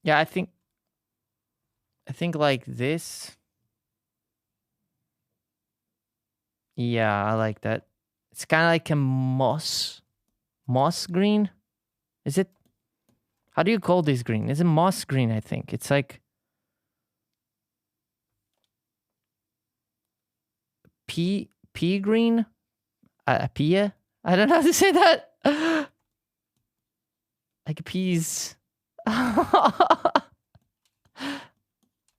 Yeah, I think like this. Yeah, I like that. It's kind of like a moss green. Is it? How do you call this green? It's a moss green, I think. It's like pea green. Pea. I don't know how to say that. Like peas.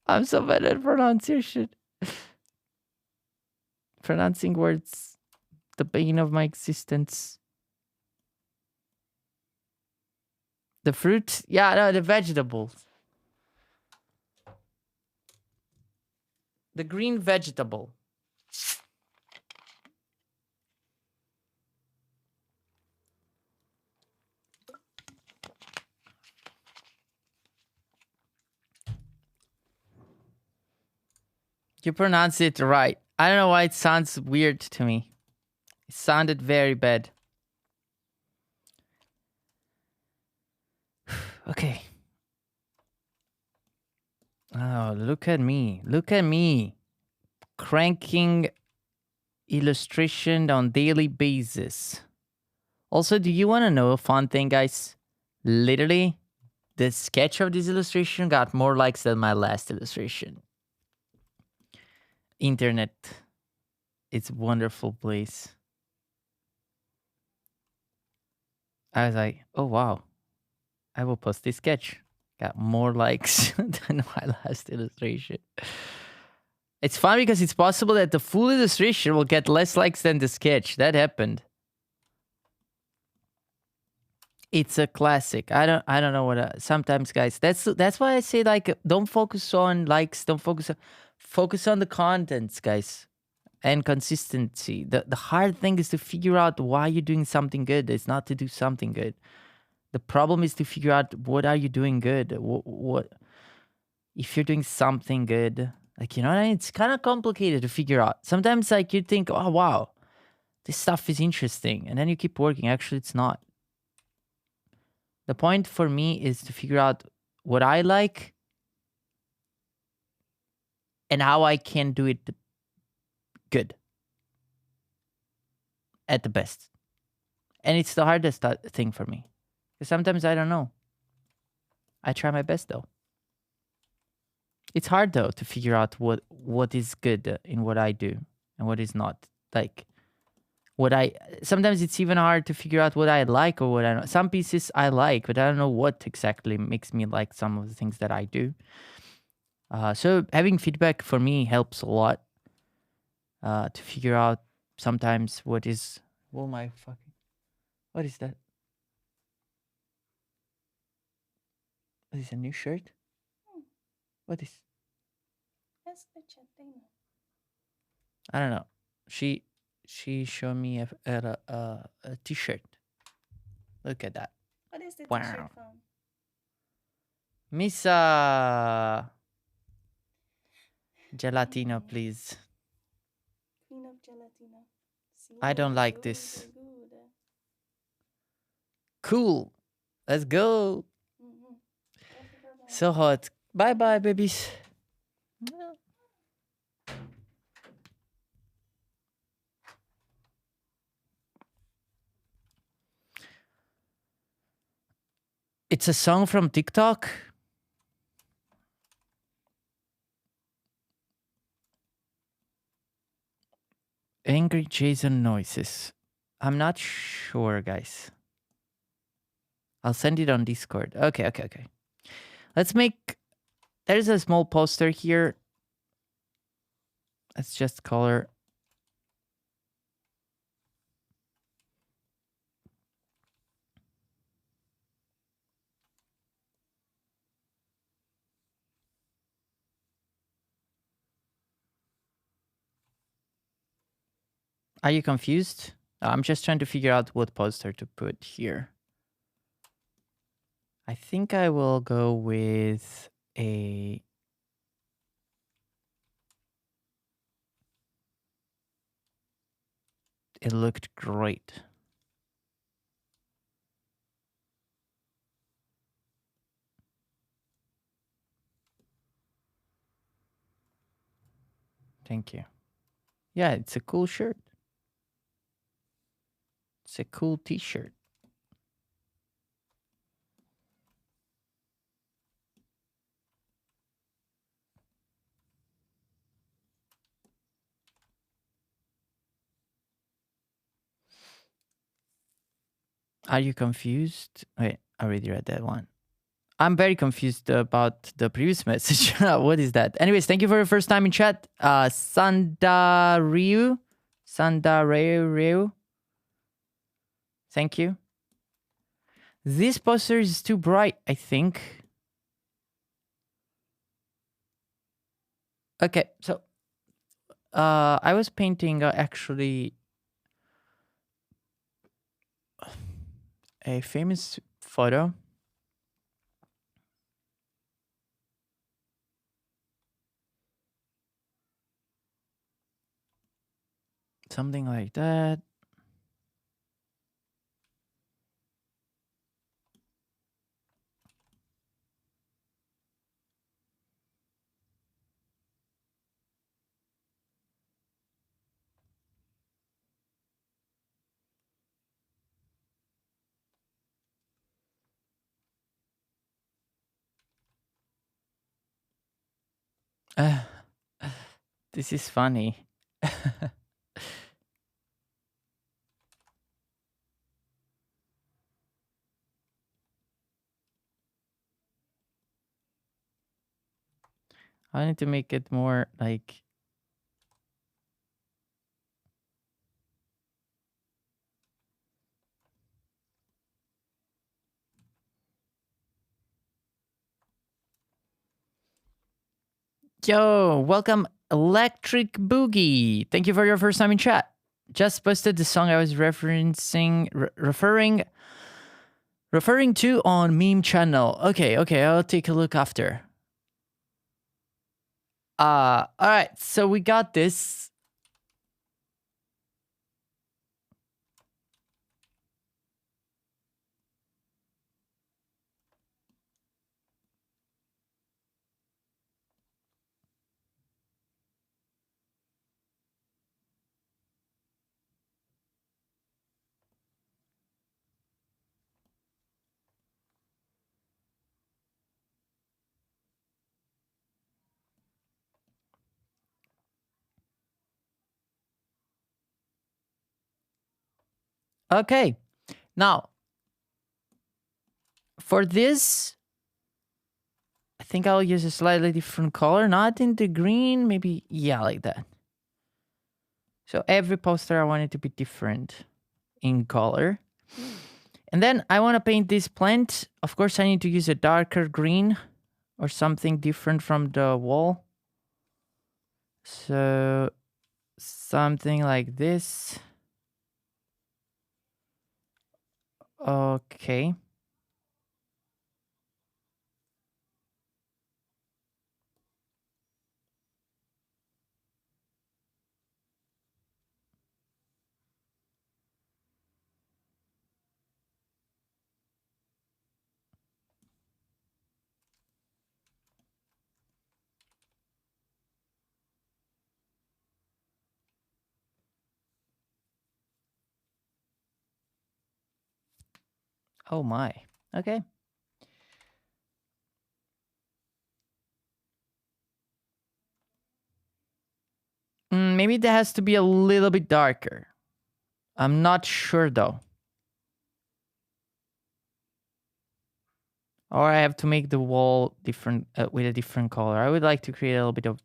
I'm so bad at pronunciation. Pronouncing words, the bane of my existence. The fruit? Yeah, no, the vegetables. The green vegetable. You pronounce it right. I don't know why it sounds weird to me. It sounded very bad. Okay. Oh, look at me. Look at me. Cranking illustration on daily basis. Also, do you want to know a fun thing, guys? Literally, the sketch of this illustration got more likes than my last illustration. Internet, it's a wonderful place. I was like, oh wow, I will post this sketch. Got more likes than my last illustration. It's fun because it's possible that the full illustration will get less likes than the sketch. That happened. It's a classic. I don't know what. Sometimes, guys, that's why I say like, don't focus on likes. Don't focus on the contents, guys, and consistency. The hard thing is to figure out why you're doing something good. It's not to do something good. The problem is to figure out what are you doing good. What if you're doing something good? Like, you know what I mean? It's kind of complicated to figure out. Sometimes like you think, oh wow, this stuff is interesting, and then you keep working. Actually, it's not. The point for me is to figure out what I like and how I can do it good at the best. And it's the hardest thing for me. Because sometimes I don't know. I try my best though. It's hard though to figure out what is good in what I do and what is not. Like what I sometimes it's even hard to figure out what I like or what I don't. Some pieces I like, but I don't know what exactly makes me like some of the things that I do. So having feedback for me helps a lot to figure out sometimes what is. Oh my fucking! What is that? What is a new shirt? What is? I don't know. She showed me a t-shirt. Look at that. What is the Wow. t-shirt from? Misa Gelatino, please. Queen of Gelatina. I don't like this. Cool. Let's go. So hot. Bye bye, babies. It's a song from TikTok. Angry Jason noises. I'm not sure, guys. I'll send it on Discord. Okay. Let's make. There's a small poster here. Let's just color. Are you confused? I'm just trying to figure out what poster to put here. I think I will go with a. It looked great. Thank you. Yeah, it's a cool shirt. It's a cool t-shirt. Are you confused? Wait, I already read that one. I'm very confused about the previous message. What is that? Anyways, thank you for your first time in chat. Sandaryu. Sandaryu. Thank you. This poster is too bright, I think. Okay, so I was painting actually a famous photo. Something like that. Uh, this is funny. I need to make it more like... Yo, welcome Electric Boogie. Thank you for your first time in chat. Just posted the song I was referring to on meme channel. Okay, I'll take a look after. All right, so we got this. Okay, now for this, I think I'll use a slightly different color, not in the green, maybe, yeah, like that. So every poster I want it to be different in color. And then I want to paint this plant. Of course, I need to use a darker green or something different from the wall. So something like this. Okay. Oh my. Okay. Maybe that has to be a little bit darker. I'm not sure though. Or I have to make the wall different with a different color. I would like to create a little bit of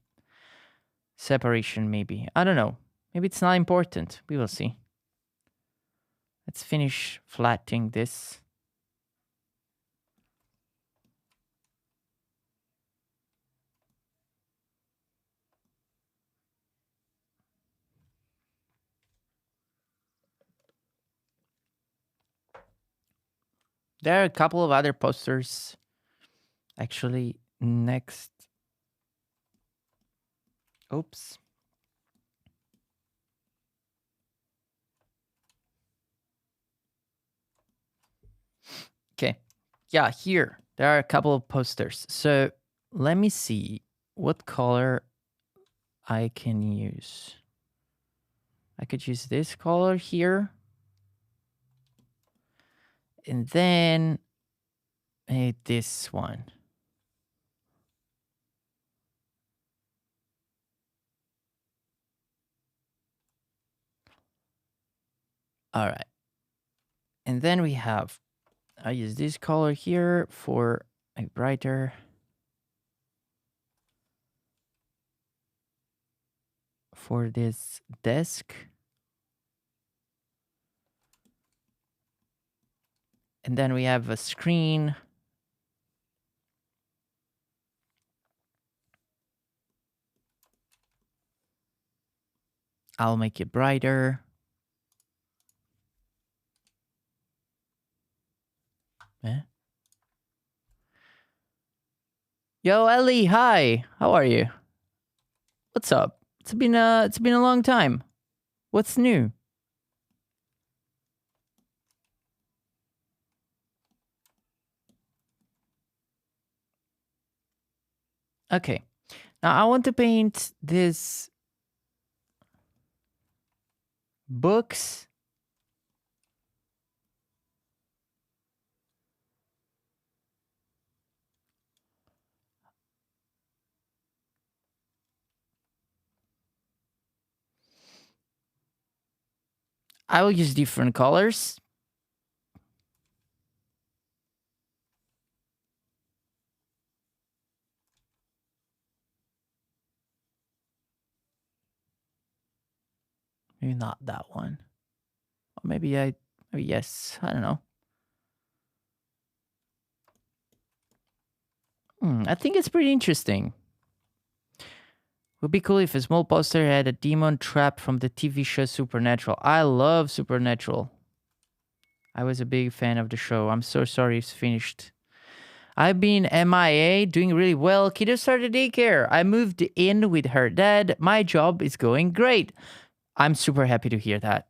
separation maybe. I don't know. Maybe it's not important. We will see. Let's finish flattening this. There are a couple of other posters actually next. Oops. Okay. Yeah, here. There are a couple of posters. So let me see what color I can use. I could use this color here. And then this one. All right. And then we have, I use this color here for a brighter. For this desk. And then we have a screen. I'll make it brighter. Eh? Yo, Ellie, hi. How are you? What's up? It's been a long time. What's new? Okay. Now I want to paint this books. I will use different colors. Maybe not that one. Or maybe yes. I don't know. I think it's pretty interesting. Would be cool if a small poster had a demon trap from the TV show Supernatural. I love Supernatural. I was a big fan of the show. I'm so sorry it's finished. I've been MIA, doing really well. Kiddo started daycare. I moved in with her dad. My job is going great. I'm super happy to hear that.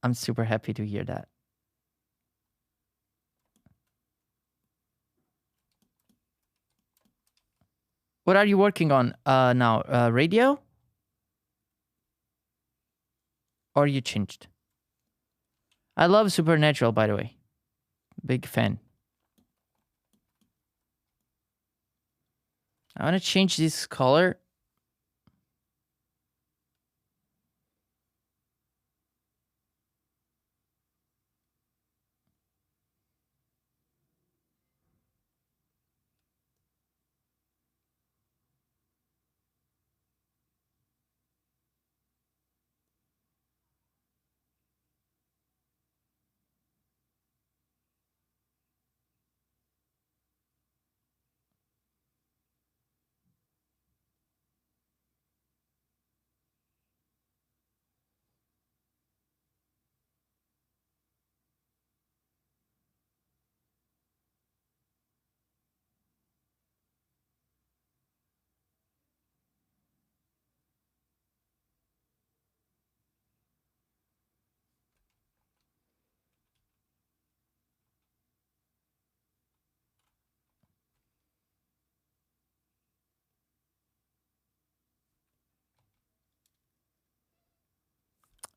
I'm super happy to hear that. What are you working on now? Radio? Or you changed? I love Supernatural, by the way. Big fan. I want to change this color.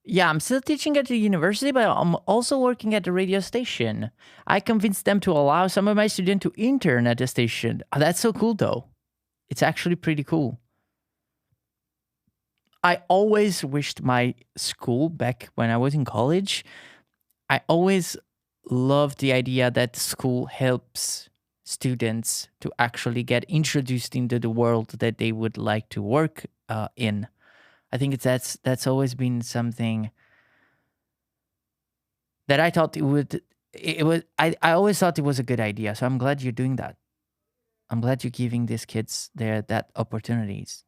Yeah, I'm still teaching at the university, but I'm also working at the radio station. I convinced them to allow some of my students to intern at the station. Oh, that's so cool, though. It's actually pretty cool. I always wished my school back when I was in college, I always loved the idea that school helps students to actually get introduced into the world that they would like to work in. I think that's always been something that I thought it was I always thought it was a good idea. So I'm glad you're doing that. I'm glad you're giving these kids that opportunities.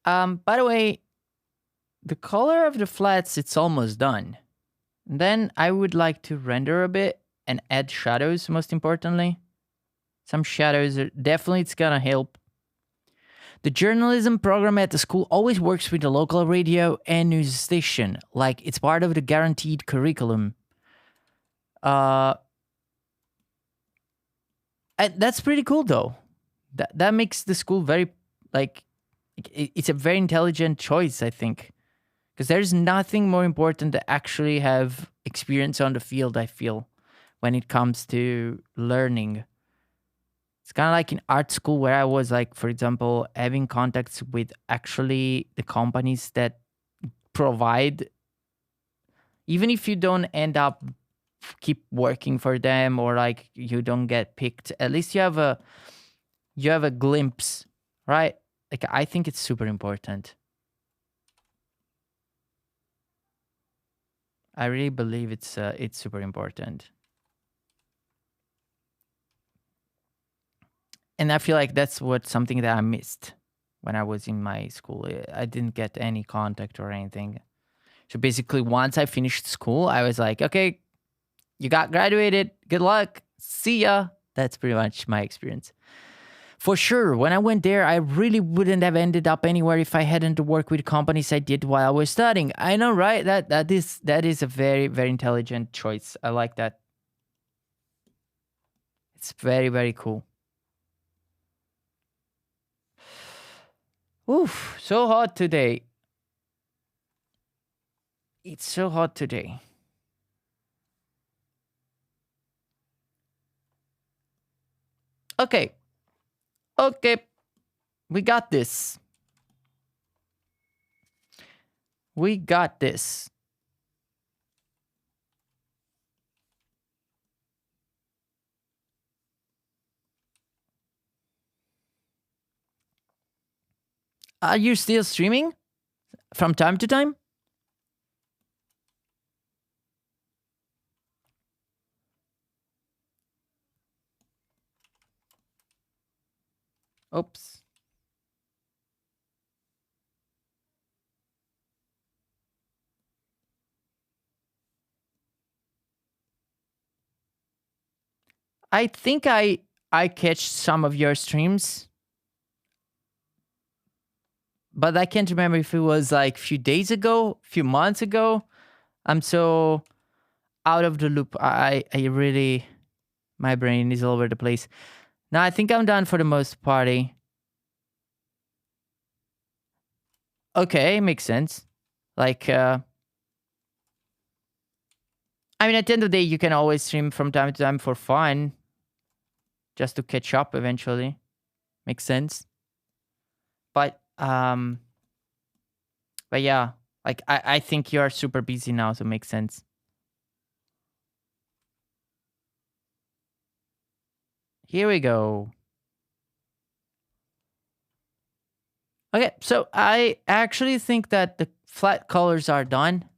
By the way, the color of the flats it's almost done. Then I would like to render a bit and add shadows, most importantly. Some shadows are definitely, it's gonna help. The journalism program at the school always works with the local radio and news station, like it's part of the guaranteed curriculum. That's pretty cool though. That makes the school very like it's a very intelligent choice, I think, because there's nothing more important to actually have experience on the field. I feel when it comes to learning. It's kind of like in art school where I was like, for example, having contacts with actually the companies that provide, even if you don't end up keep working for them or like you don't get picked, at least you have a glimpse, right? Like I think it's super important. I really believe it's super important. And I feel like that's something that I missed when I was in my school. I didn't get any contact or anything. So basically, once I finished school, I was like, okay, you got graduated. Good luck. See ya. That's pretty much my experience. For sure, when I went there, I really wouldn't have ended up anywhere if I hadn't worked with companies I did while I was studying. I know, right? That is a very, very intelligent choice. I like that. It's very, very cool. Oof, so hot today. It's so hot today. Okay. Okay. We got this. We got this. Are you still streaming from time to time? Oops. I think I catch some of your streams, but I can't remember if it was like a few days ago, a few months ago. I'm so out of the loop. I really, my brain is all over the place. Now I think I'm done for the most party. Okay, makes sense. Like, I mean, at the end of the day, you can always stream from time to time for fun, just to catch up eventually. Makes sense. But yeah, like I think you are super busy now, so it makes sense. Here we go. Okay, so I actually think that the flat colors are done.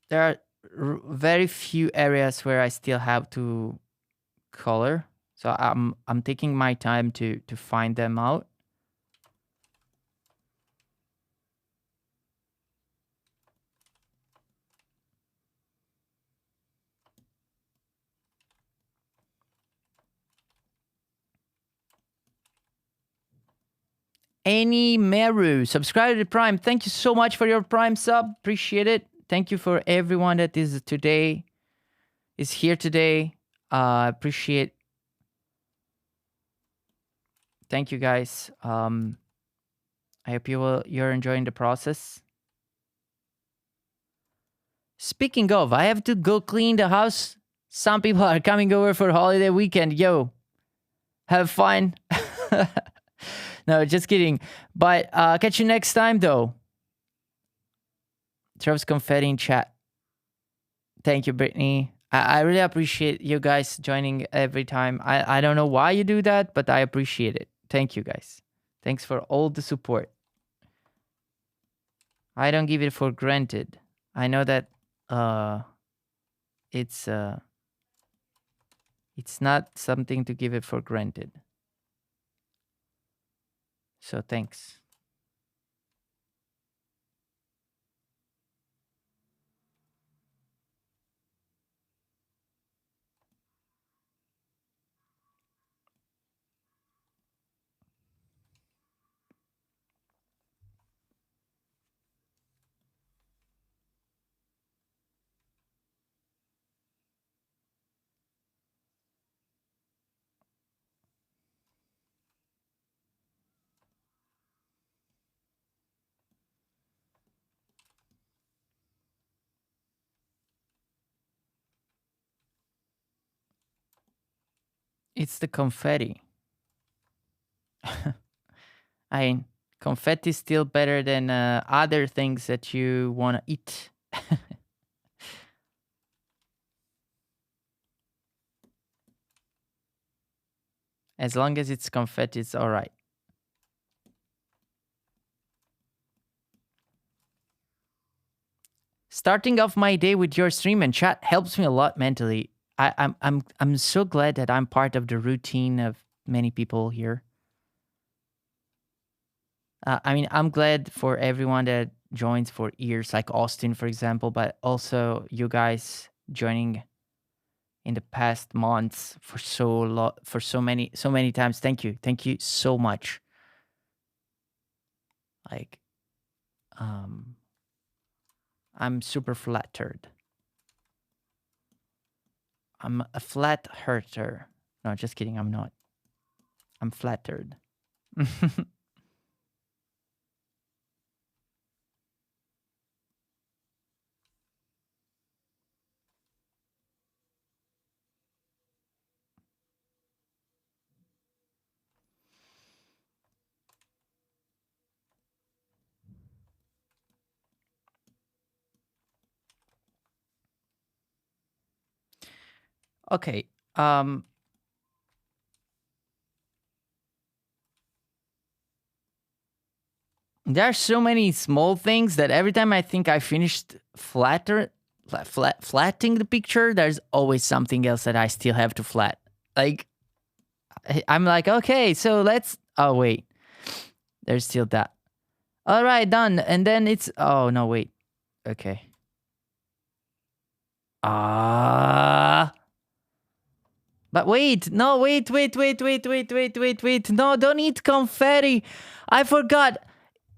There are very few areas where I still have to color, so I'm taking my time to find them out. Any Meru, subscribe to the Prime. Thank you so much for your Prime sub. Appreciate it. Thank you for everyone that is here today. Appreciate. Thank you guys. I hope you're enjoying the process. Speaking of, I have to go clean the house. Some people are coming over for holiday weekend. Yo, have fun. No, just kidding. But catch you next time, though. Throws confetti in chat. Thank you, Brittany. I really appreciate you guys joining every time. I don't know why you do that, but I appreciate it. Thank you, guys. Thanks for all the support. I don't give it for granted. I know that it's It's not something to give it for granted. So thanks. It's the confetti. I mean, confetti is still better than other things that you want to eat. As long as it's confetti, it's all right. Starting off my day with your stream and chat helps me a lot mentally. I'm so glad that I'm part of the routine of many people here. I mean, I'm glad for everyone that joins for years, like Austin, for example, but also you guys joining in the past months for for so many times. Thank you so much. Like, I'm super flattered. I'm a flat hurter. No, just kidding. I'm not. I'm flattered. Okay. There are so many small things that every time I think I finished flatting the picture, there's always something else that I still have to flat. Like, I'm like, okay, so let's. Oh wait, there's still that. All right, done. And then it's. Oh no, wait. Okay. But wait, no, wait. No, don't eat confetti. I forgot.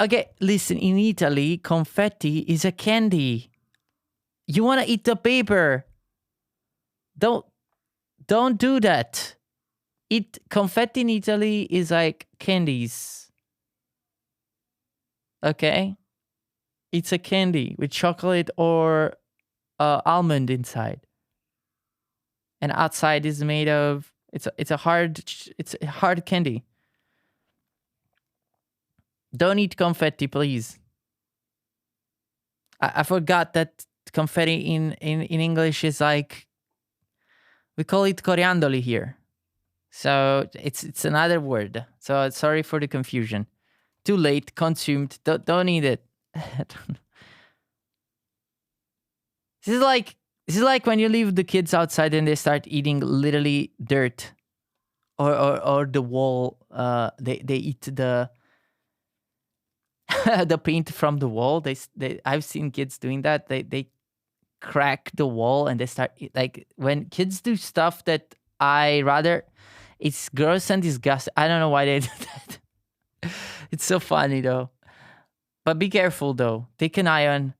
Okay, listen, in Italy, confetti is a candy. You want to eat the paper. Don't do that. Eat confetti in Italy is like candies. Okay? It's a candy with chocolate or almond inside. And outside is made of it's a hard candy. Don't eat confetti, please. I forgot that confetti in English is like, we call it coriandoli here. So it's another word. So sorry for the confusion. Too late, consumed. Don't eat it. This is like when you leave the kids outside and they start eating literally dirt, or the wall. They eat the the paint from the wall. I've seen kids doing that. They crack the wall and they start like, when kids do stuff that I rather, it's gross and disgusting. I don't know why they do that. It's so funny though. But be careful though. Take an eye on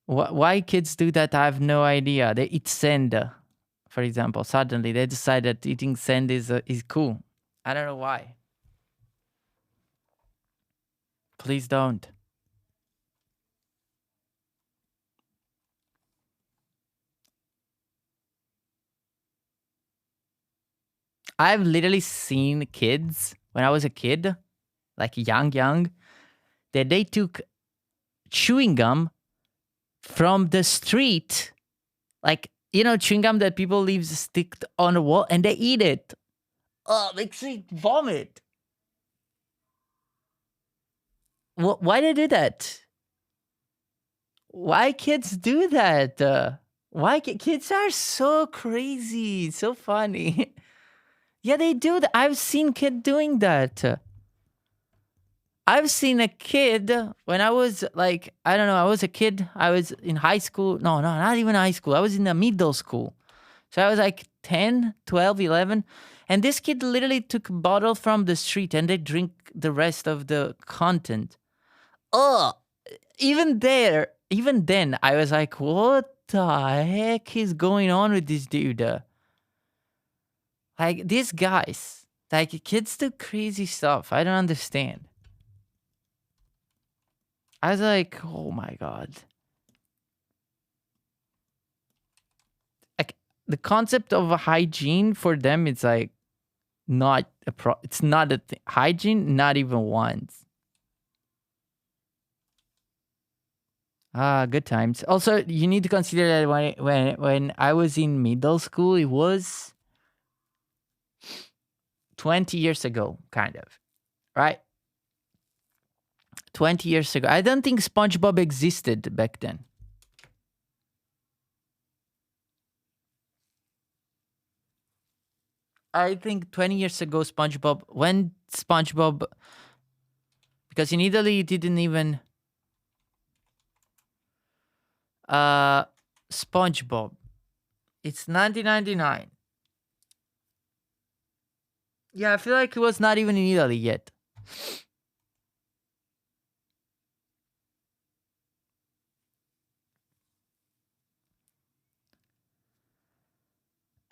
why kids do that. I have no idea. They eat sand, for example. Suddenly they decide that eating sand is cool. I don't know why. Please don't. I've literally seen kids when I was a kid, like young, that they took chewing gum from the street, like, you know, chewing gum that people leave sticked on the wall, and they eat it. Oh, makes me vomit. Why they do that? Why kids do that? Why kids are so crazy, so funny. Yeah, they do that. I've seen kid doing that. I've seen a kid when I was like, I don't know, I was a kid. I was in high school. No, not even high school. I was in the middle school. So I was like 10, 12, 11. And this kid literally took a bottle from the street and they drink the rest of the content. Oh, even then, I was like, what the heck is going on with this dude? Like, these guys, like, kids do crazy stuff. I don't understand. I was like, oh my God. Like, the concept of a hygiene for them, it's like not it's not a thing. Hygiene, not even once. Ah, good times. Also, you need to consider that when I was in middle school, it was 20 years ago, kind of, right? 20 years ago. I don't think SpongeBob existed back then. I think 20 years ago, SpongeBob, because in Italy, it didn't even, SpongeBob, it's 1999. Yeah, I feel like it was not even in Italy yet.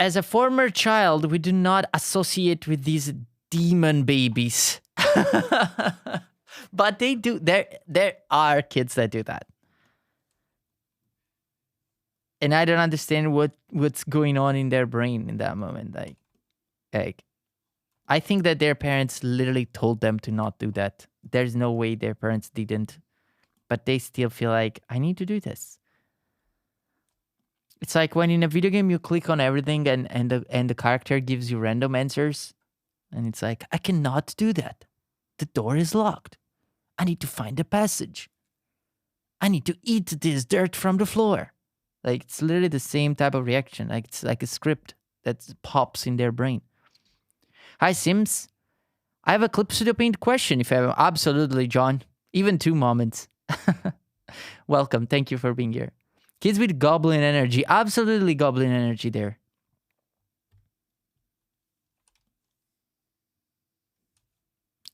As a former child, we do not associate with these demon babies. But they do. There are kids that do that. And I don't understand what's going on in their brain in that moment. Like I think that their parents literally told them to not do that. There's no way their parents didn't, but they still feel like I need to do this. It's like when in a video game you click on everything and the character gives you random answers, and it's like I cannot do that. The door is locked. I need to find a passage. I need to eat this dirt from the floor. Like it's literally the same type of reaction. Like it's like a script that pops in their brain. Hi Sims. I have a Clip Studio Paint question if you have. Absolutely, John. Even 2 moments. Welcome. Thank you for being here. Kids with goblin energy. Absolutely goblin energy there.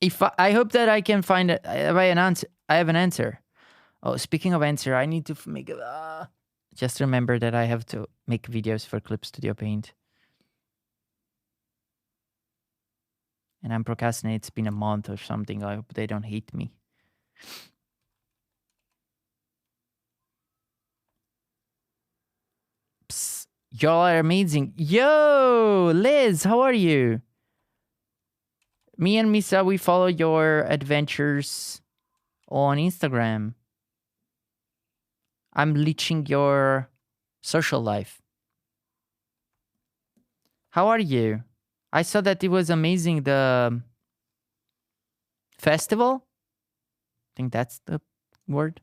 If I hope that I can find it. I have an answer. Oh, speaking of answer, I need to make a. Just remember that I have to make videos for Clip Studio Paint. And I'm procrastinating. It's been a month or something. I hope they don't hate me. Psst, y'all are amazing. Yo, Liz, how are you? Me and Misa, we follow your adventures on Instagram. I'm leeching your social life. How are you? I saw that it was amazing, the festival. I think that's the word.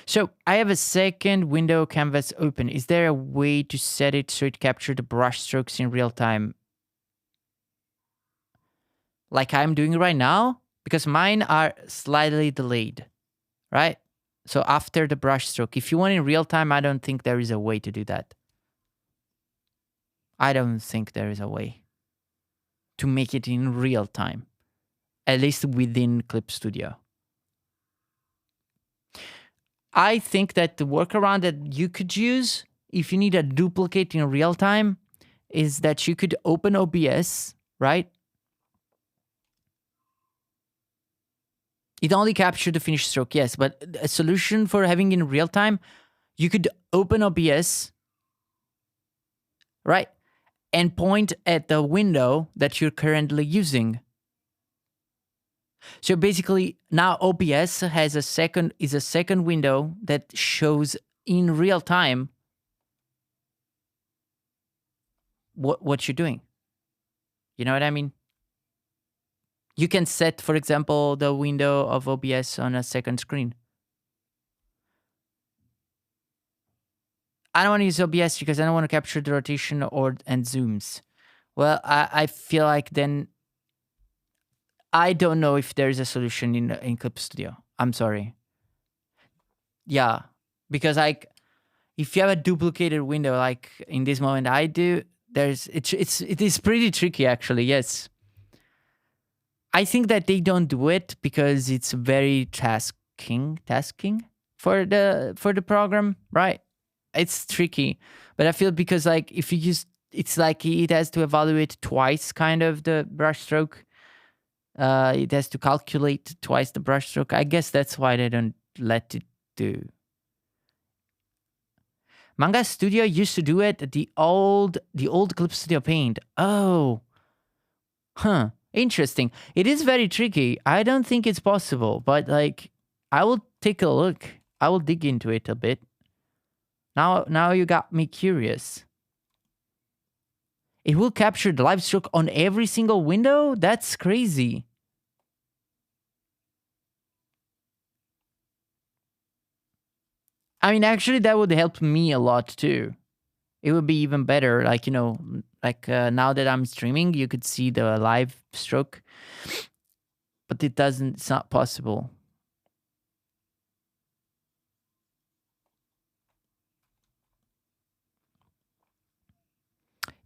So I have a second window canvas open. Is there a way to set it so it captures the brush strokes in real time? Like I'm doing right now? Because mine are slightly delayed, right? So after the brush stroke, if you want in real time, I don't think there is a way to do that. I don't think there is a way to make it in real time, at least within Clip Studio. I think that the workaround that you could use if you need a duplicate in real time is that you could open OBS, right? It only captured the finished stroke, yes, but a solution for having in real time, you could open OBS, right? And point at the window that you're currently using. So basically, now OBS has a second window that shows in real time what you're doing. You know what I mean? You can set, for example, the window of OBS on a second screen. I don't want to use OBS because I don't want to capture the rotation and zooms. Well, I feel like then I don't know if there is a solution in Clip Studio. I'm sorry. Yeah, because like if you have a duplicated window like in this moment I do, it is pretty tricky actually. Yes, I think that they don't do it because it's very tasking for the program, right? It's tricky, but I feel because like if you use, it's like it has to evaluate twice kind of the brush stroke. It has to calculate twice the brush stroke. I guess that's why they don't let it do. Manga Studio used to do it. The old Clip Studio Paint. Oh, huh. Interesting. It is very tricky. I don't think it's possible, but like I will take a look. I will dig into it a bit. Now you got me curious. It will capture the live stroke on every single window? That's crazy. I mean, actually, that would help me a lot too. It would be even better. Like, now that I'm streaming, you could see the live stroke, but it's not possible.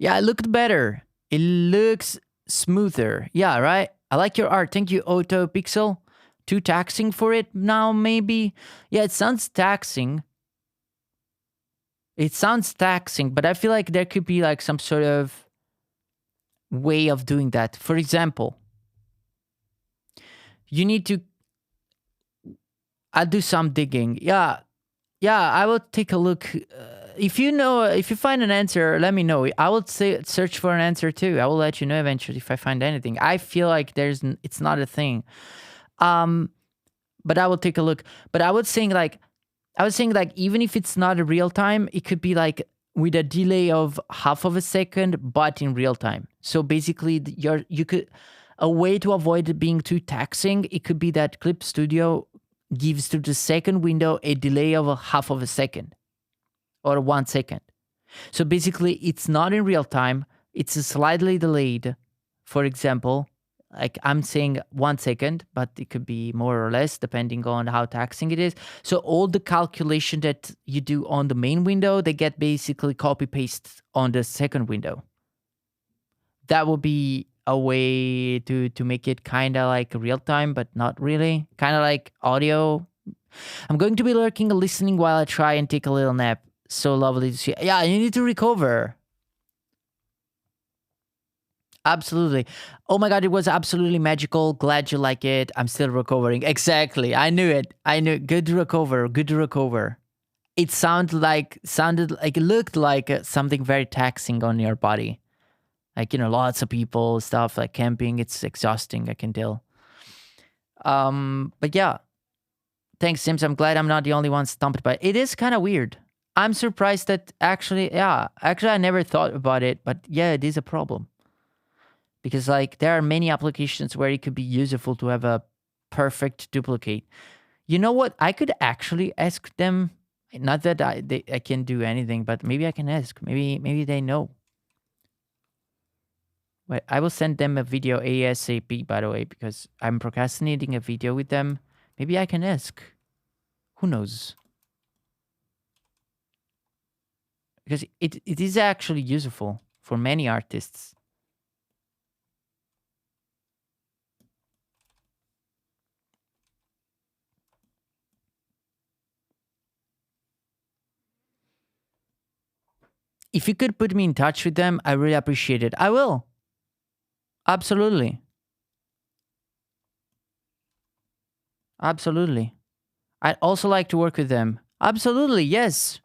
Yeah, it looked better. It looks smoother. Yeah, right? I like your art. Thank you, Auto Pixel. Too taxing for it now, maybe? Yeah, it sounds taxing. It sounds taxing, but I feel like there could be like some sort of way of doing that. For example, you need to. I'll do some digging. Yeah, I will take a look. If you find an answer, let me know. I will search for an answer too. I will let you know eventually if I find anything. I feel like it's not a thing. But I will take a look. But I was saying like even if it's not a real time, it could be like with a delay of half of a second, but in real time. So basically, you could a way to avoid it being too taxing. It could be that Clip Studio gives to the second window a delay of a half of a second or 1 second. So basically, it's not in real time. It's slightly delayed. For example, like I'm saying 1 second, but it could be more or less depending on how taxing it is. So all the calculation that you do on the main window, they get basically copy paste on the second window. That would be a way to make it kind of like real time, but not really. Kind of like audio. I'm going to be lurking and listening while I try and take a little nap. So lovely to see. Yeah, you need to recover. Absolutely. Oh my god, it was absolutely magical. Glad you like it. I'm still recovering. Exactly. I knew it. Good to recover. Good to recover. It sounded like it looked like something very taxing on your body. Like, lots of people, stuff like camping. It's exhausting, I can tell. But yeah. Thanks, Sims. I'm glad I'm not the only one stumped by it. It is kind of weird. I'm surprised that actually, I never thought about it, but yeah, it is a problem. Because like there are many applications where it could be useful to have a perfect duplicate. You know what? I could actually ask them. Not that I can do anything, but maybe I can ask. Maybe they know. Wait, I will send them a video ASAP. By the way, because I'm procrastinating a video with them. Maybe I can ask. Who knows? Because it is actually useful for many artists. If you could put me in touch with them, I really appreciate it. I will. Absolutely. Absolutely. I'd also like to work with them. Absolutely, yes.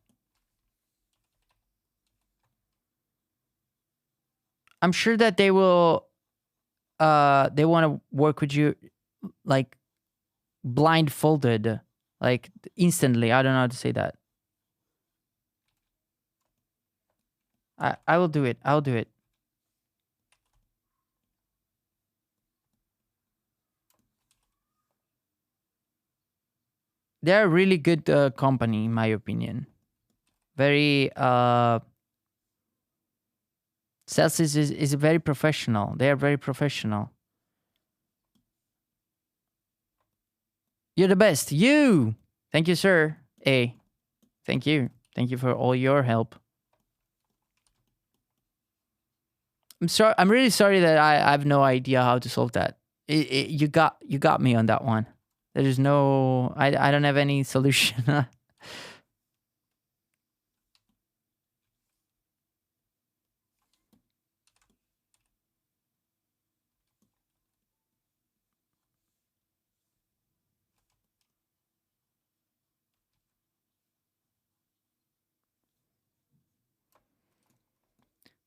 I'm sure that they will they want to work with you like blindfolded, like instantly. I don't know how to say that. I will do it. I'll do it. They're a really good company, in my opinion. Very Celsius is very professional. They are very professional. You're the best. You. Thank you, sir. A. Thank you. Thank you for all your help. I'm sorry. I'm really sorry that I have no idea how to solve that. You got me on that one. There's no. I don't have any solution.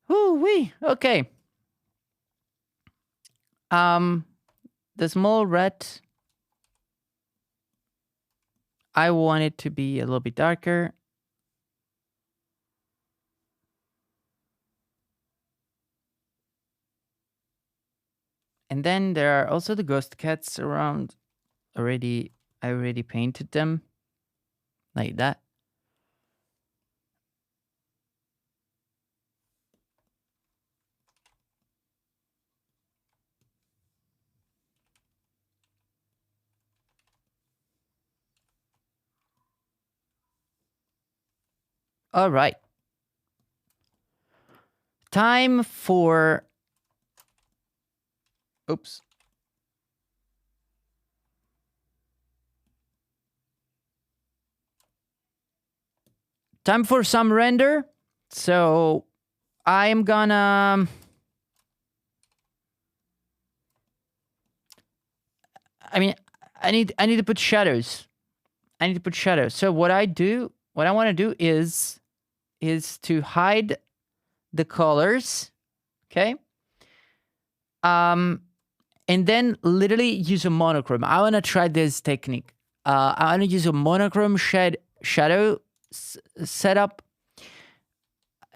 Ooh wee. Okay. The small rat. I want it to be a little bit darker. And then there are also the ghost cats around. I already painted them like that. All right. Time for. Oops. Time for some render. So I'm gonna. I mean, I need to put shadows. I need to put shadows. So what I want to do is to hide the colors. Okay. And then literally use a monochrome. I want to try this technique. I want to use a monochrome shadow setup.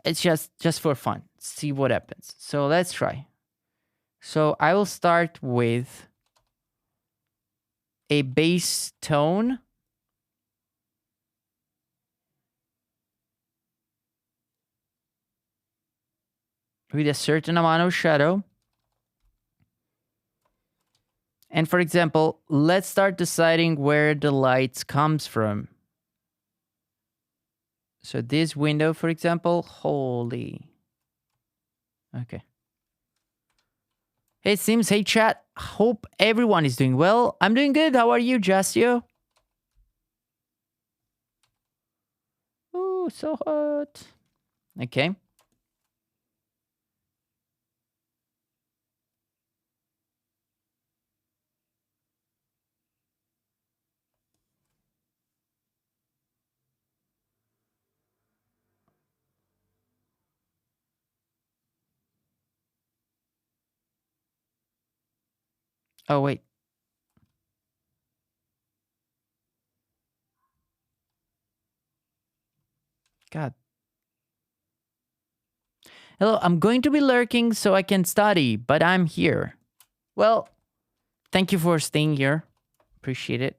It's just for fun. See what happens. So let's try. So I will start with a base tone. With a certain amount of shadow. And for example, let's start deciding where the light comes from. So this window, for example, holy. Okay. Hey Sims, hey chat. Hope everyone is doing well. I'm doing good. How are you, Jasio? Ooh, so hot. Okay. Oh, wait. God. Hello, I'm going to be lurking so I can study, but I'm here. Well, thank you for staying here. Appreciate it.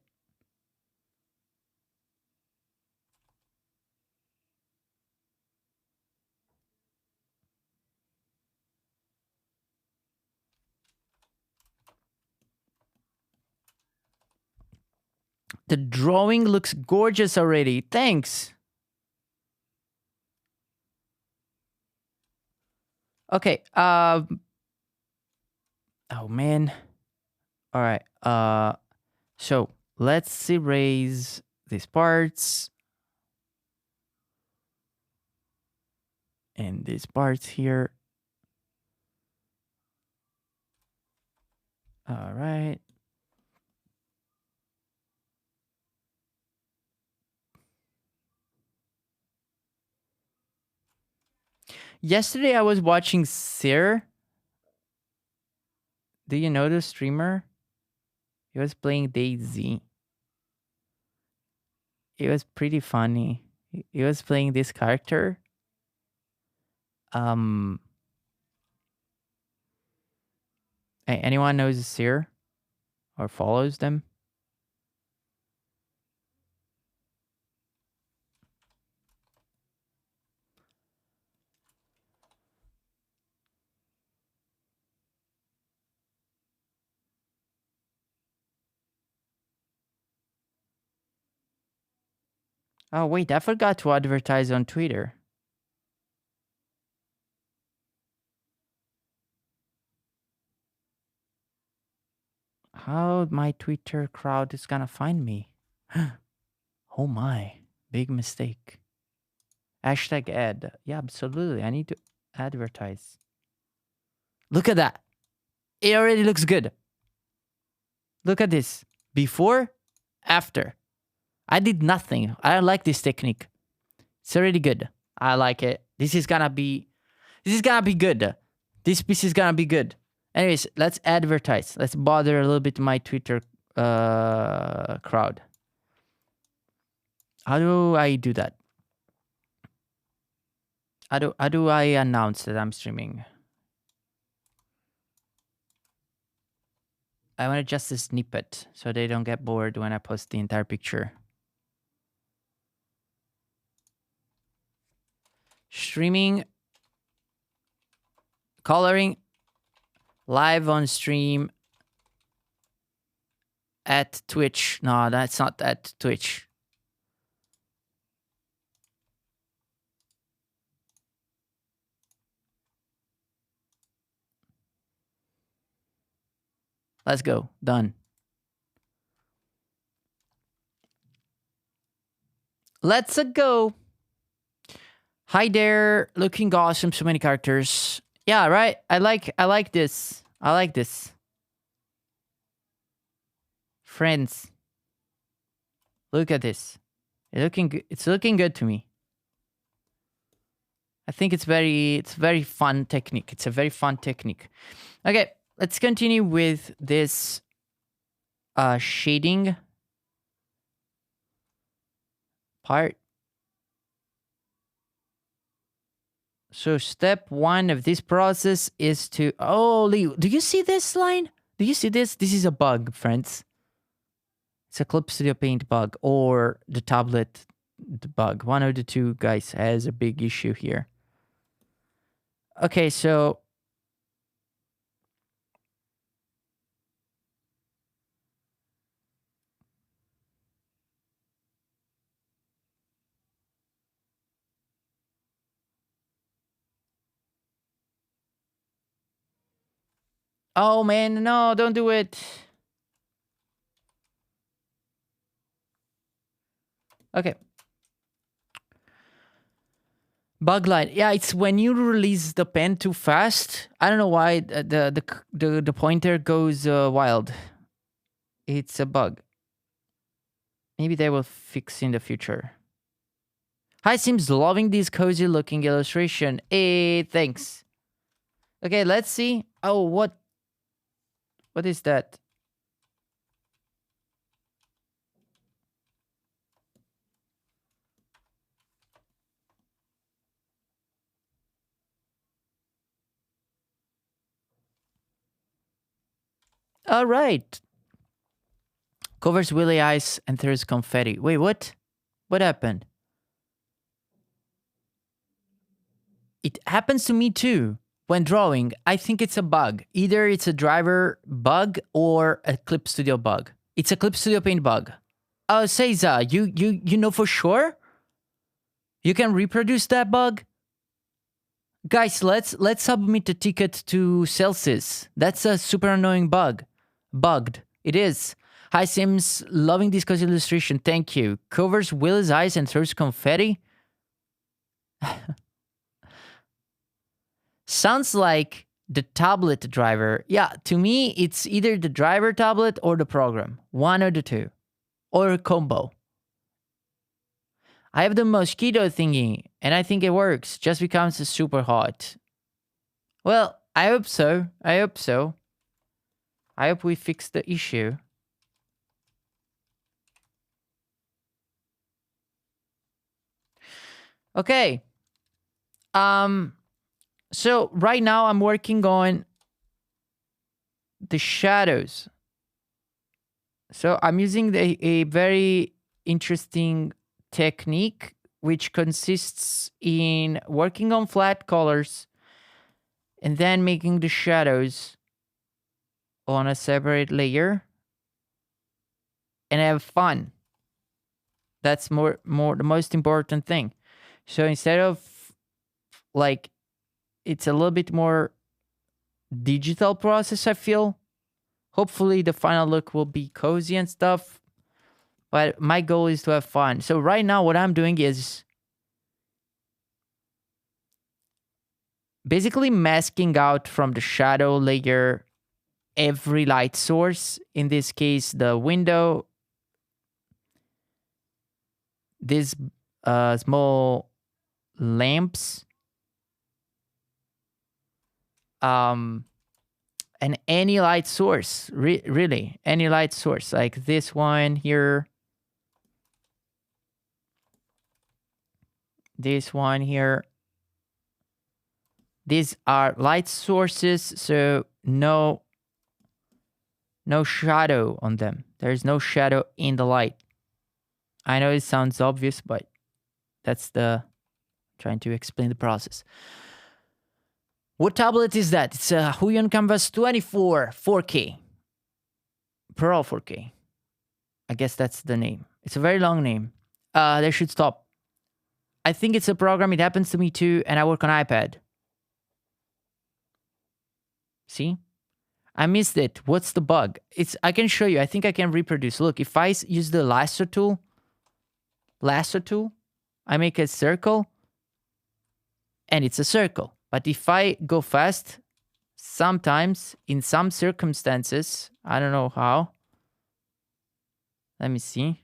The drawing looks gorgeous already. Thanks. Okay. Oh man. All right. So let's erase these parts and these parts here. All right. Yesterday I was watching Sir. Do you know the streamer? He was playing DayZ. It was pretty funny. He was playing this character. Anyone knows Sir or follows them? Oh, wait, I forgot to advertise on Twitter. How my Twitter crowd is gonna find me? Oh my, big mistake. Hashtag ad. Yeah, absolutely. I need to advertise. Look at that. It already looks good. Look at this. Before, after. I did nothing. I like this technique. It's already good. I like it. This is gonna be good. This piece is gonna be good. Anyways, let's advertise. Let's bother a little bit my Twitter crowd. How do I do that? How do I announce that I'm streaming? I want to just a snippet so they don't get bored when I post the entire picture. Streaming, coloring, live on stream at Twitch. No, that's not at Twitch. Let's go. Done. Let's go. Hi there. Looking awesome. So many characters. Yeah, right. I like this. I like this. Friends. Look at this. It's looking good to me. I think it's very fun technique. It's a very fun technique. Okay, let's continue with this shading part. So step 1 of this process is to... Oh, Leo, do you see this line? Do you see this? This is a bug, friends. It's a Clip Studio Paint bug or the tablet bug. One of the two, guys, has a big issue here. Okay, so... Oh, man, no, don't do it. Okay. Bug line. Yeah, it's when you release the pen too fast. I don't know why the pointer goes wild. It's a bug. Maybe they will fix in the future. Hi, seems loving this cozy looking illustration. Hey, thanks. Okay, let's see. Oh, what is that? All right. Covers Willy eyes and throws confetti. Wait, what? What happened? It happens to me too. When drawing, I think it's a bug. Either it's a driver bug or a Clip Studio bug. It's a Clip Studio Paint bug. Oh, Seiza, you know for sure? You can reproduce that bug? Guys, let's submit a ticket to Celsius. That's a super annoying bug. Bugged. It is. Hi Sims, loving this cozy illustration. Thank you. Covers Will's eyes and throws confetti. Sounds like the tablet driver. Yeah, to me, it's either the driver tablet or the program. One of the two. Or a combo. I have the mosquito thingy, and I think it works. Just becomes super hot. Well, I hope so. I hope so. I hope we fix the issue. Okay. So right now I'm working on the shadows. So I'm using a very interesting technique which consists in working on flat colors and then making the shadows on a separate layer and have fun. That's more the most important thing. So instead of like, it's a little bit more digital process, I feel. Hopefully the final look will be cozy and stuff, but my goal is to have fun. So right now what I'm doing is basically masking out from the shadow layer every light source. In this case, the window, these small lamps, um, and any light source, really, any light source, like this one here, this one here. These are light sources, so no shadow on them. There's no shadow in the light. I know it sounds obvious, but that's the trying to explain the process. What tablet is that? It's a Huion Canvas 24 4K. Pro 4K. I guess that's the name. It's a very long name. They should stop. I think it's a program. It happens to me too, and I work on iPad. See? I missed it. What's the bug? I can show you. I think I can reproduce. Look, if I use the lasso tool, I make a circle, and it's a circle. But if I go fast, sometimes in some circumstances, I don't know how. Let me see.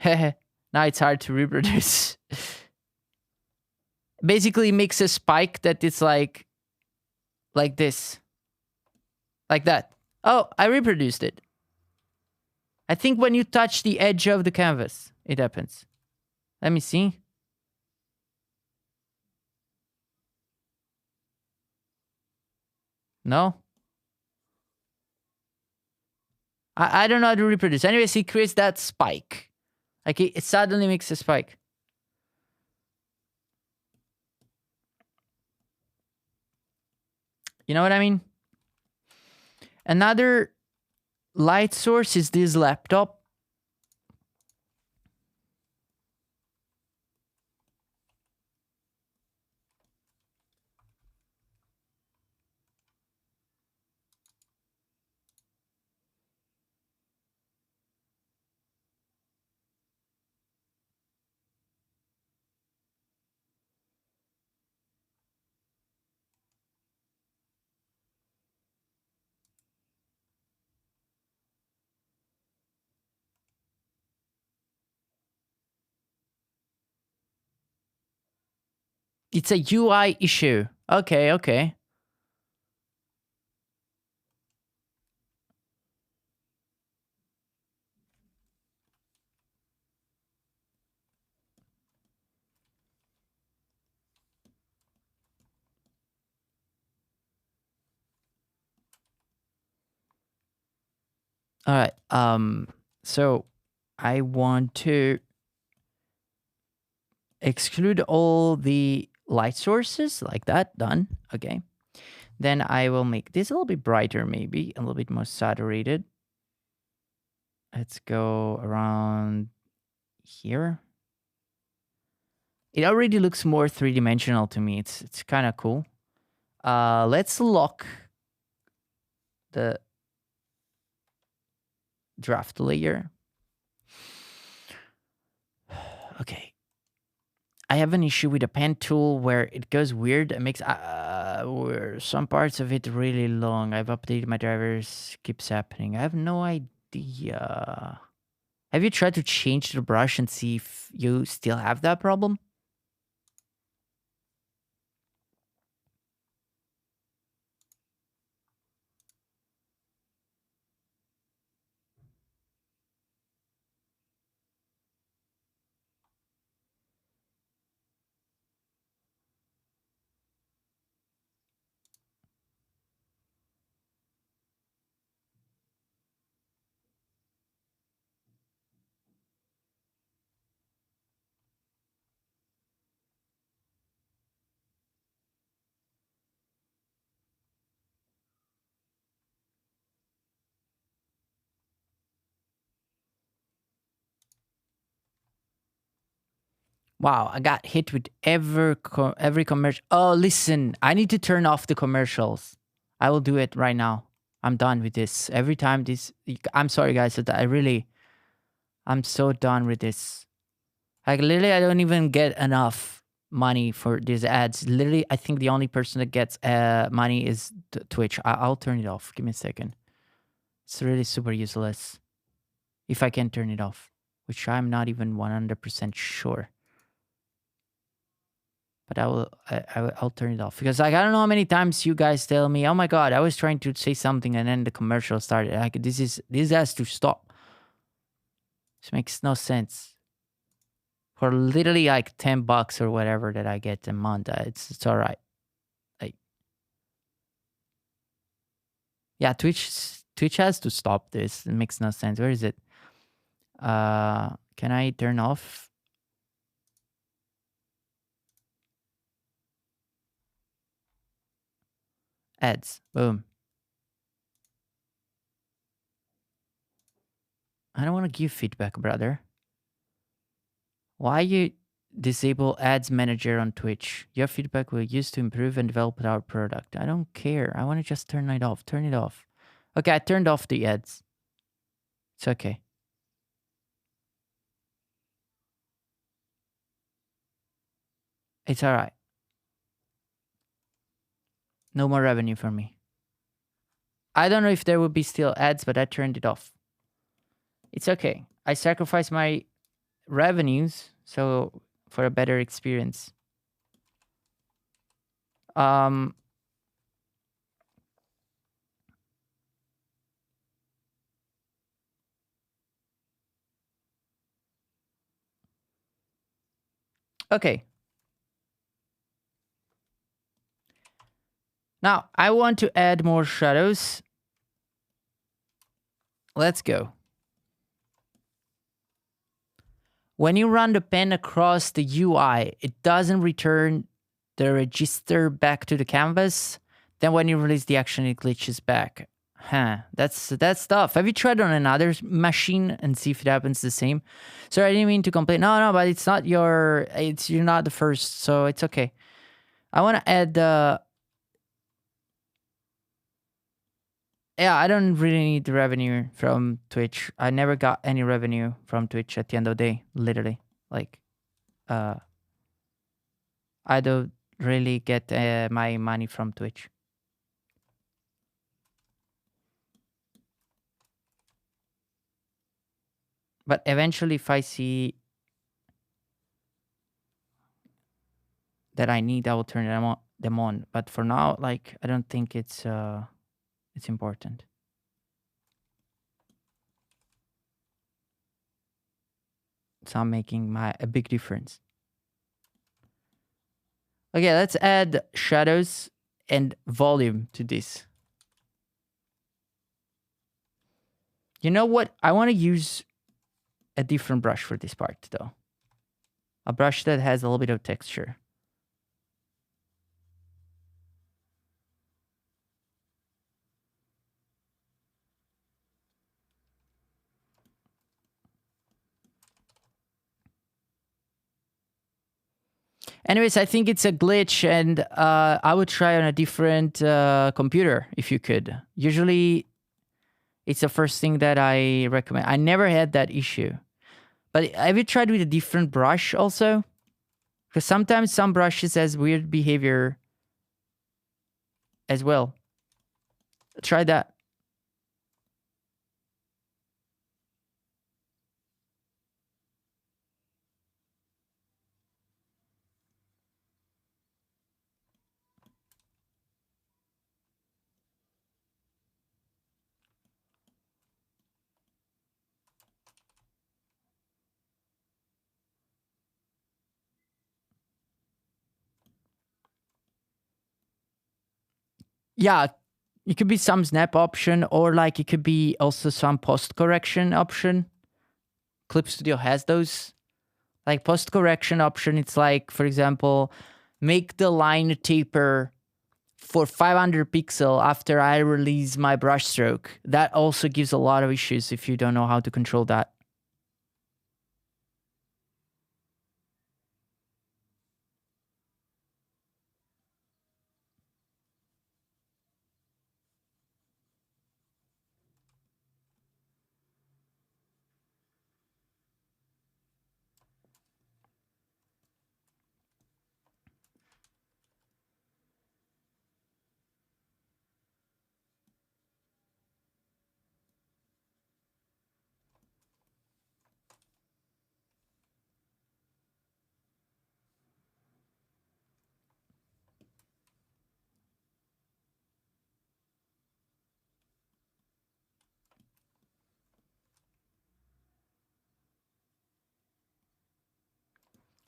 Now it's hard to reproduce. Basically, it makes a spike that it's like this. Like that. Oh, I reproduced it. I think when you touch the edge of the canvas, it happens. Let me see. No? I don't know how to reproduce. Anyways, it creates that spike. Like it suddenly makes a spike. You know what I mean? Another light source is this laptop. It's a UI issue. Okay, okay. All right. So I want to exclude all the light sources like that. Done. Okay. Then I will make this a little bit brighter, maybe a little bit more saturated. Let's go around here. It already looks more three-dimensional to me. It's kind of cool. Let's lock the draft layer. Okay. I have an issue with the pen tool where it goes weird. It makes where some parts of it really long. I've updated my drivers. Keeps happening. I have no idea. Have you tried to change the brush and see if you still have that problem? Wow, I got hit with every commercial. Oh, listen, I need to turn off the commercials. I will do it right now. I'm done with this. Every time this, I'm sorry, guys. I'm so done with this. Like literally, I don't even get enough money for these ads. Literally, I think the only person that gets money is Twitch. I'll turn it off. Give me a second. It's really super useless. If I can turn it off, which I'm not even 100% sure. But I'll turn it off because like I don't know how many times you guys tell me, "Oh my god, I was trying to say something and then the commercial started." Like this has to stop. This makes no sense. For literally like $10 or whatever that I get a month, it's all right. Like, yeah, Twitch has to stop this. It makes no sense. Where is it? Can I turn off? Ads. Boom. I don't want to give feedback, brother. Why you disable ads manager on Twitch? Your feedback will use to improve and develop our product. I don't care. I want to just turn it off. Turn it off. Okay, I turned off the ads. It's okay. It's all right. No more revenue for me. I don't know if there will be still ads, but I turned it off. It's okay. I sacrificed my revenues so for a better experience. Okay. Now, I want to add more shadows. Let's go. When you run the pen across the UI, it doesn't return the register back to the canvas. Then when you release the action, it glitches back. Huh, that's tough. Have you tried on another machine and see if it happens the same? Sorry, I didn't mean to complain. No, but it's not you're not the first, so it's okay. I want to add yeah, I don't really need the revenue from Twitch. I never got any revenue from Twitch at the end of the day, literally. Like, I don't really get my money from Twitch. But eventually, if I see that I need, I will turn them on. But for now, like, I don't think it's important. It's not making a big difference. Okay, let's add shadows and volume to this. You know what? I want to use a different brush for this part, though. A brush that has a little bit of texture. Anyways, I think it's a glitch, and I would try on a different computer if you could. Usually, it's the first thing that I recommend. I never had that issue. But have you tried with a different brush also? Because sometimes some brushes has weird behavior as well. Try that. Yeah, it could be some snap option, or like it could be also some post correction option. Clip Studio has those. Like post correction option, it's like, for example, make the line taper for 500 pixel after I release my brush stroke. That also gives a lot of issues if you don't know how to control that.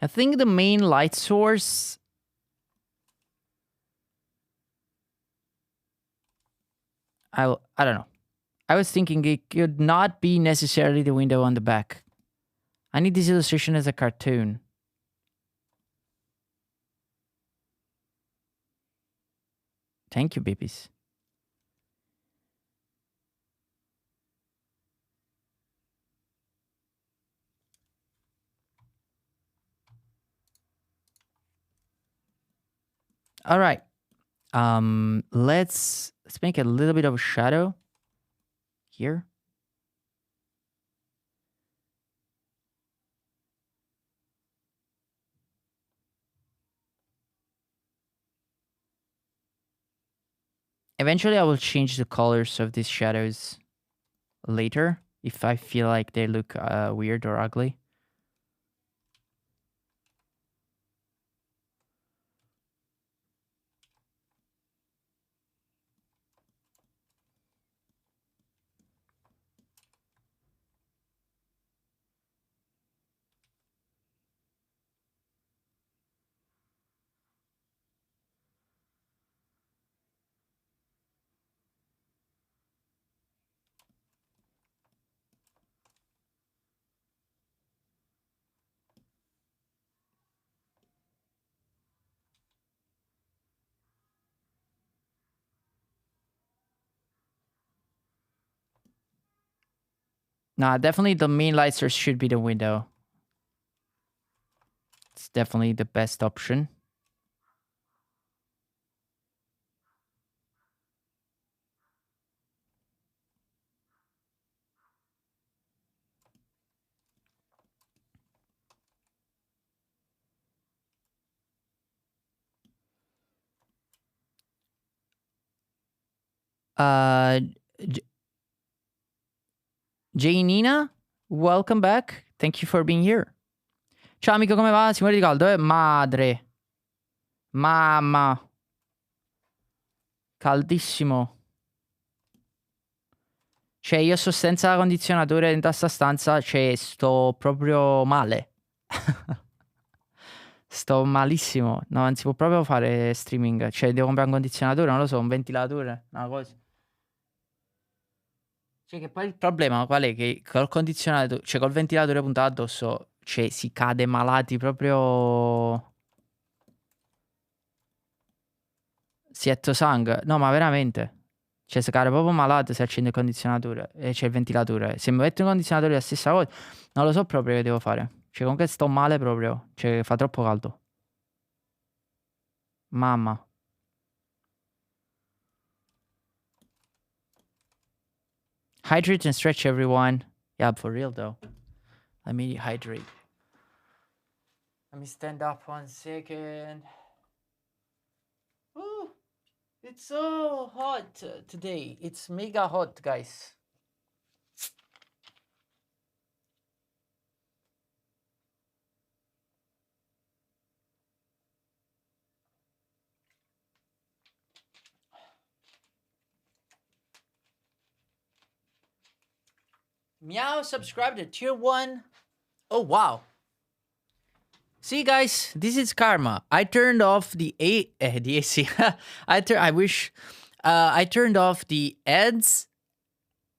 I think the main light source... I don't know. I was thinking it could not be necessarily the window on the back. I need this illustration as a cartoon. Thank you, babies. All right. Let's make a little bit of a shadow here. Eventually, I will change the colors of these shadows later if I feel like they look weird or ugly. Nah, definitely the main light source should be the window. It's definitely the best option. Janina, welcome back. Thank you for being here. Ciao amico, come va? Si muore di caldo, Madre. Mamma. Caldissimo. Cioè, io sto senza condizionatore dentro sta stanza, cioè, sto proprio male. Sto malissimo. No, non si può proprio fare streaming. Cioè, devo comprare un condizionatore, non lo so, un ventilatore, una cosa. Cioè, che poi il problema qual è? Che col condizionatore, cioè col ventilatore puntato addosso, cioè, si cade malati proprio... Sietto sangue. No, ma veramente. Cioè, si cade proprio malato se accende il condizionatore e c'è il ventilatore. Se mi metto il condizionatore è la stessa cosa. Non lo so proprio che devo fare. Cioè, comunque sto male proprio. Cioè, fa troppo caldo. Mamma. Hydrate and stretch, everyone. Yeah, for real, though. Let me hydrate. Let me stand up 1 second. Ooh, it's so hot today. It's mega hot, guys. Meow subscribed to tier 1. Oh, wow. See, guys, this is karma. I turned off the AC. I wish I turned off the ads,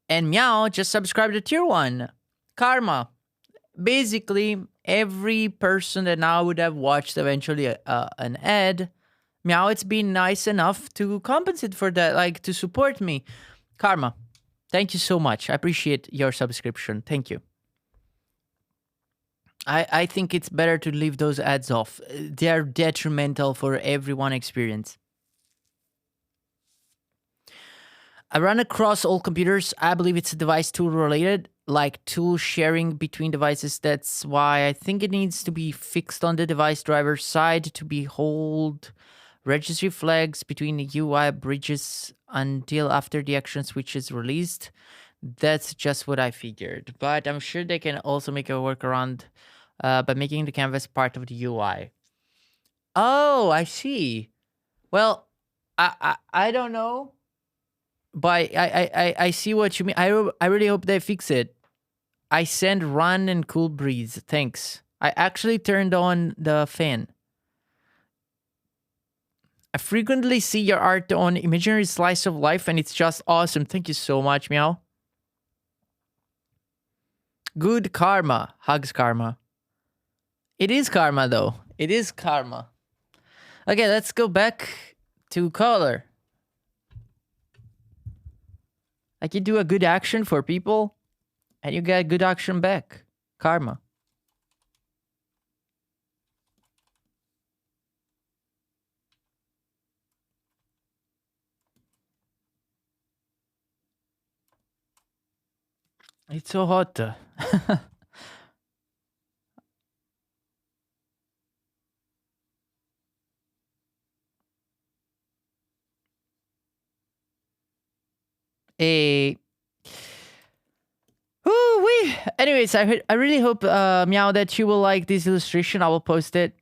and Meow just subscribed to tier 1. Karma. Basically, every person that now would have watched eventually an ad, Meow, it's been nice enough to compensate for that, like to support me. Karma. Thank you so much. I appreciate your subscription. Thank you. I think it's better to leave those ads off. They're detrimental for everyone experience. I run across all computers. I believe it's device tool related, like tool sharing between devices. That's why I think it needs to be fixed on the device driver side to be hold registry flags between the UI bridges until after the action switch is released. That's just what I figured, but I'm sure they can also make a workaround by making the canvas part of the UI. Oh, I see. Well, I don't know, but I see what you mean. I really hope they fix it. I send Run and Cool Breeze. Thanks. I actually turned on the fan. I frequently see your art on Imaginary Slice of Life, and it's just awesome. Thank you so much, Meow. Good karma. Hugs karma. It is karma, though. It is karma. Okay, let's go back to color. Like you do a good action for people, and you get good action back. Karma. It's so hot. A Ooh, wee. Anyways, I really hope Meow that you will like this illustration. I will post it